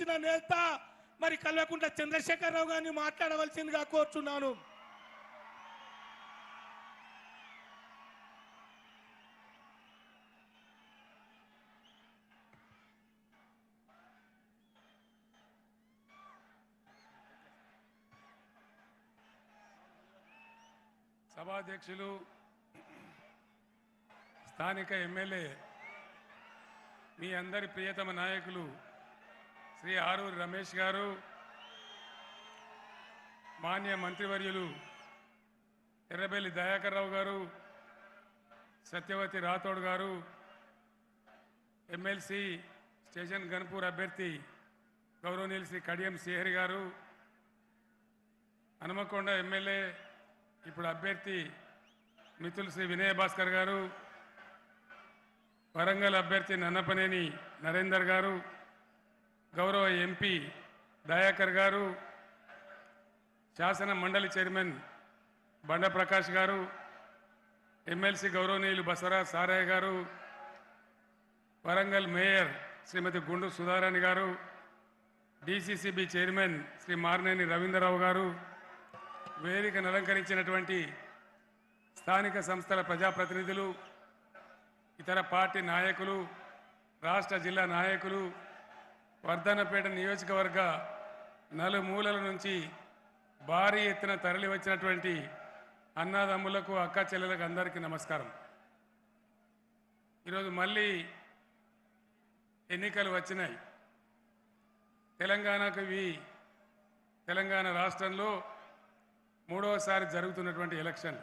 ఇచ్చిన నేత మరి కల్వకుంట్ల చంద్రశేఖరరావు గారిని మాట్లాడవలసిందిగా కోరుచున్నాను. సభాధ్యక్షులు, స్థానిక ఎమ్మెల్యే, మీ అందరి ప్రియతమ నాయకులు శ్రీ ఆరూరి రమేష్ గారు, మాన్య మంత్రివర్యులు ఎర్రబెల్లి దయాకర్ రావు గారు, సత్యవతి రాథోడ్ గారు, ఎమ్మెల్సీ స్టేషన్ గన్పూర్ అభ్యర్థి గౌరవనీయులు శ్రీ కడియం శ్రీహరి గారు, హనుమకొండ ఎమ్మెల్యే ఇప్పుడు అభ్యర్థి మిత్రులు శ్రీ వినయ భాస్కర్ గారు, వరంగల్ అభ్యర్థి నన్నపనేని నరేందర్ గారు, గౌరవ ఎంపీ దయాకర్ గారు, శాసన మండలి చైర్మన్ బండ ప్రకాష్ గారు, ఎమ్మెల్సీ గౌరవనీయులు బసవరాజ్ సారయ్య గారు, వరంగల్ మేయర్ శ్రీమతి గుండు సుధారాణి గారు, డిసిసిబి చైర్మన్ శ్రీ మార్నేని రవీంద్రరావు గారు, వేదికను అలంకరించినటువంటి స్థానిక సంస్థల ప్రజాప్రతినిధులు, ఇతర పార్టీ నాయకులు, రాష్ట్ర జిల్లా నాయకులు, వర్ధన్నపేట నియోజకవర్గ నలుమూలల నుంచి భారీ ఎత్తున తరలి వచ్చినటువంటి అన్నదమ్ములకు, అక్క చెల్లెలకు అందరికీ నమస్కారం. ఈరోజు మళ్ళీ ఎన్నికలు వచ్చినాయి. తెలంగాణ రాష్ట్రంలో మూడవసారి జరుగుతున్నటువంటి ఎలక్షన్.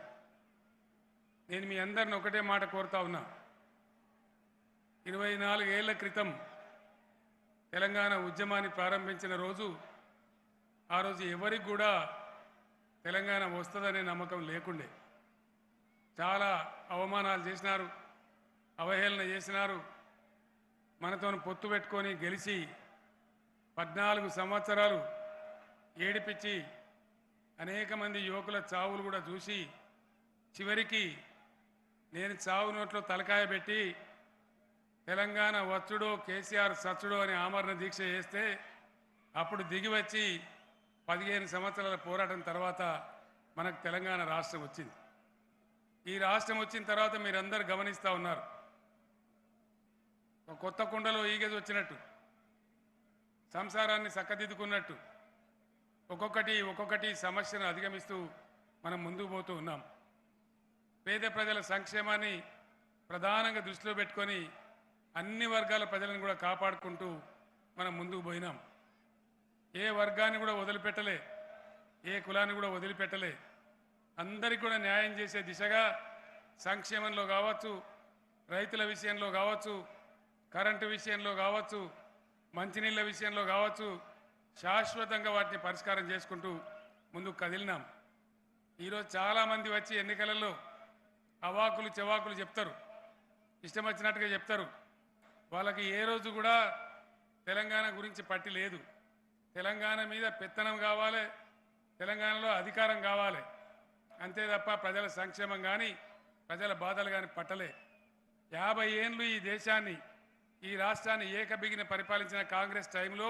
నేను మీ అందరిని ఒకటే మాట కోరుతా ఉన్నా. 24 ఏళ్ల క్రితం తెలంగాణ ఉద్యమాన్ని ప్రారంభించిన రోజు, ఆ రోజు ఎవరికి కూడా తెలంగాణ వస్తుందనే నమ్మకం లేకుండే. చాలా అవమానాలు చేసినారు, అవహేళన చేసినారు. మనతో పొత్తు పెట్టుకొని గెలిచి 14 సంవత్సరాలు ఏడిపించి అనేక మంది యువకుల చావులు కూడా చూసి చివరికి నేను చావు నోట్లో తలకాయ పెట్టి తెలంగాణ వచ్చుడో కేసీఆర్ సచ్చుడో అని ఆమరణ దీక్ష చేస్తే అప్పుడు దిగి వచ్చి 15 సంవత్సరాల పోరాటం తర్వాత మనకు తెలంగాణ రాష్ట్రం వచ్చింది. ఈ రాష్ట్రం వచ్చిన తర్వాత మీరందరూ గమనిస్తూ ఉన్నారు. ఒక కొత్త కుండలో ఈగేది వచ్చినట్టు, సంసారాన్ని చక్కదిద్దుకున్నట్టు ఒక్కొక్కటి సమస్యను అధిగమిస్తూ మనం ముందుకు పోతూ ఉన్నాం. పేద ప్రజల సంక్షేమాన్ని ప్రధానంగా దృష్టిలో పెట్టుకొని అన్ని వర్గాల ప్రజలను కూడా కాపాడుకుంటూ మనం ముందుకు పోయినాం. ఏ వర్గాన్ని కూడా వదిలిపెట్టలే, ఏ కులాన్ని కూడా వదిలిపెట్టలే. అందరికీ కూడా న్యాయం చేసే దిశగా సంక్షేమంలో కావచ్చు, రైతుల విషయంలో కావచ్చు, కరెంటు విషయంలో కావచ్చు, మంచినీళ్ళ విషయంలో కావచ్చు, శాశ్వతంగా వాటిని పరిష్కారం చేసుకుంటూ ముందుకు కదిలినాం. ఈరోజు చాలామంది వచ్చి ఎన్నికలలో అవాకులు చెవాకులు చెప్తారు, ఇష్టం వచ్చినట్టుగా చెప్తారు. వాళ్ళకి ఏ రోజు కూడా తెలంగాణ గురించి పట్టి లేదు. తెలంగాణ మీద పెత్తనం కావాలి, తెలంగాణలో అధికారం కావాలి, అంతే తప్ప ప్రజల సంక్షేమం కానీ ప్రజల బాధలు కానీ పట్టలే. 50 ఏళ్ళు ఈ దేశాన్ని, ఈ రాష్ట్రాన్ని ఏకబిగిన పరిపాలించిన కాంగ్రెస్ టైంలో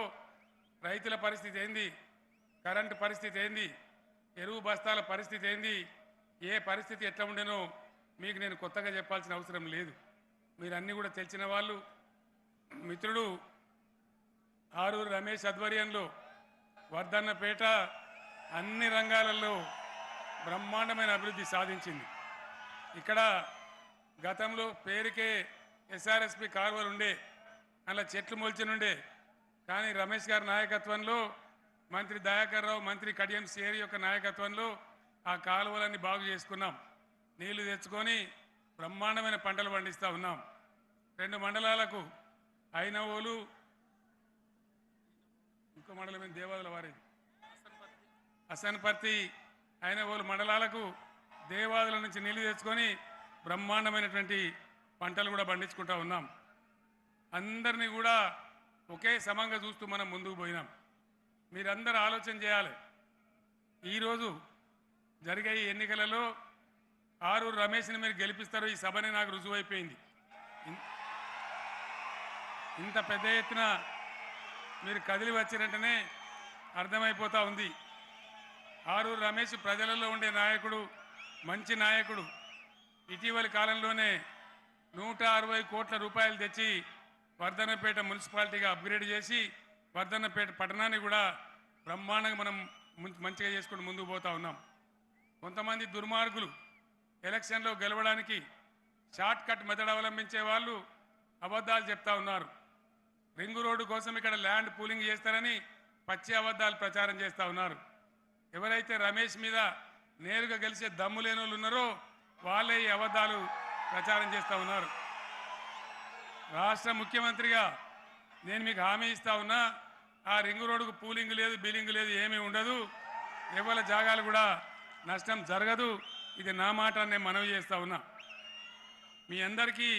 రైతుల పరిస్థితి ఏంది, కరెంటు పరిస్థితి ఏంది, ఎరువు బస్తాల పరిస్థితి ఏంది, ఏ పరిస్థితి ఎట్లా ఉండేనో మీకు నేను కొత్తగా చెప్పాల్సిన అవసరం లేదు. మీరన్నీ కూడా తెలిసిన వాళ్ళు. మిత్రుడు ఆరూరి రమేష్ ఆధ్వర్యంలో వర్ధన్నపేట అన్ని రంగాలలో బ్రహ్మాండమైన అభివృద్ధి సాధించింది. ఇక్కడ గతంలో పేరుకే ఎస్ఆర్ఎస్పి కాలువలు ఉండే, అలా చెట్లు మొలిచినుండే. కానీ రమేష్ గారి నాయకత్వంలో, మంత్రి దయాకర్ రావు, మంత్రి కడియం శ్రీహరి యొక్క నాయకత్వంలో ఆ కాలువలన్నీ బాగు చేసుకున్నాం. నీళ్లు తెచ్చుకొని బ్రహ్మాండమైన పంటలు పండిస్తూ ఉన్నాం. 2 మండలాలకు ఐనవోలు, ఇంకో మండలమైన దేవాదుల వారి అసన్పర్తి, ఐనవోలు మండలాలకు దేవాదుల నుంచి నీళ్లు తెచ్చుకొని బ్రహ్మాండమైనటువంటి పంటలు కూడా పండించుకుంటూ ఉన్నాం. అందరినీ కూడా ఒకే సమంగా చూస్తూ మనం ముందుకు పోయినాం. మీరందరూ ఆలోచన చేయాలి. ఈరోజు జరిగే ఈ ఎన్నికలలో ఆరూరు రమేష్ని మీరు గెలిపిస్తారు, ఈ సభనే నాకు రుజువైపోయింది. ఇంత పెద్ద ఎత్తున మీరు కదిలి వచ్చినట్టునే అర్థమైపోతా ఉంది. ఆరూరు రమేష్ ప్రజలలో ఉండే నాయకుడు, మంచి నాయకుడు. ఇటీవలి కాలంలోనే 160 కోట్ల రూపాయలు తెచ్చి వర్ధన్నపేట మున్సిపాలిటీగా అప్గ్రేడ్ చేసి వర్ధన్నపేట పట్టణాన్ని కూడా బ్రహ్మాండంగా మనం మంచిగా చేసుకుంటూ ముందుకు పోతా ఉన్నాం. కొంతమంది దుర్మార్గులు ఎలక్షన్లో గెలవడానికి షార్ట్ కట్ మెథడ్ అవలంబించే వాళ్ళు అబద్ధాలు చెప్తా ఉన్నారు. రింగు రోడ్డు కోసం ఇక్కడ ల్యాండ్ పూలింగ్ చేస్తారని పచ్చి అబద్ధాలు ప్రచారం చేస్తూ ఉన్నారు. ఎవరైతే రమేష్ మీద నేరుగా గెలిచే దమ్ము లేని వాళ్ళు ఉన్నారో వాళ్ళే ఈ అబద్ధాలు ప్రచారం చేస్తూ ఉన్నారు. రాష్ట్ర ముఖ్యమంత్రిగా నేను మీకు హామీ ఇస్తా ఉన్నా, ఆ రింగు రోడ్డుకు పూలింగ్ లేదు, బిల్లింగ్ లేదు, ఏమీ ఉండదు. ఎవరి జాగాలు కూడా నష్టం జరగదు. ఇది నా మాట నేను మనవి చేస్తా ఉన్నా. మీ అందరికీ